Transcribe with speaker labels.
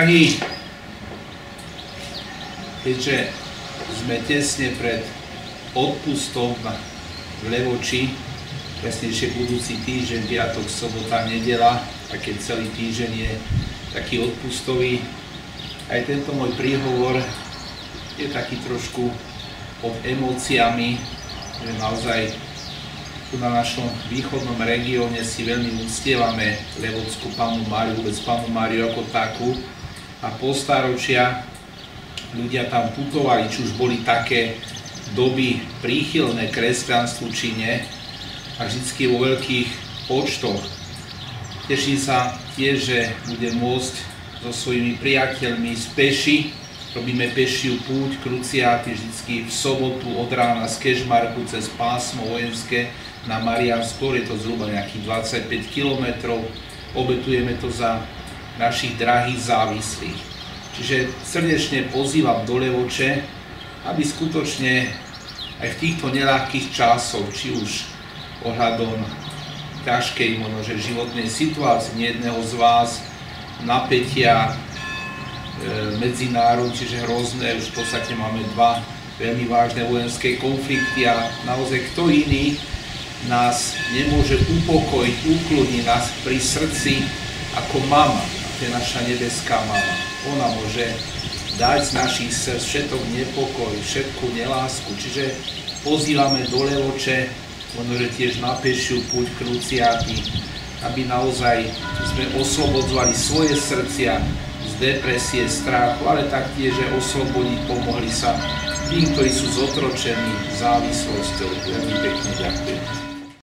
Speaker 1: drahí, keďže sme tesne pred odpustom v Levoči, presnejšie budúci týždeň, piatok, sobota, nedeľa, a keď celý týždeň je taký odpustový, aj tento môj príhovor je taký trošku pod emóciami, že naozaj tu na našom východnom regióne si veľmi uctievame Levockú Pannu Máriu, vôbec Pannu Máriu ako takú, a po stáročia ľudia tam putovali, či už boli také doby príchylné kresťanstvu či nie, a vždycky vo veľkých počtoch. Teším sa tiež, že budem môcť so svojimi priateľmi z peši. Robíme pešiu púť, kruciáty vždycky v sobotu od rána z Kežmarku cez pásmo vojenské na Mariánskor, je to zhruba nejakých 25 km. Obetujeme to za našich drahých závislých. Čiže srdečne pozývam do Levoče, aby skutočne aj v týchto neľahkých časoch, či už ohľadom ťažkej možnože životnej situácie jedného z vás, napätia medzinárodné, čiže hrozné, už v podstate máme dva veľmi vážne vojenské konflikty, a naozaj kto iný nás nemôže upokojiť, ukludniť nás pri srdci ako mama, a to je naša nebeská mama. Ona môže dať z našich srdc všetok nepokoj, všetku nelásku, čiže pozývame do Levoče, možnože tiež na pešiu púť, kruciáty, aby naozaj sme oslobodzovali svoje srdcia z depresie, strachu, ale taktiež, že oslobodiť, pomohli sa tým, ktorí sú zotročení závislosťou. Veľmi pekne ďakujem.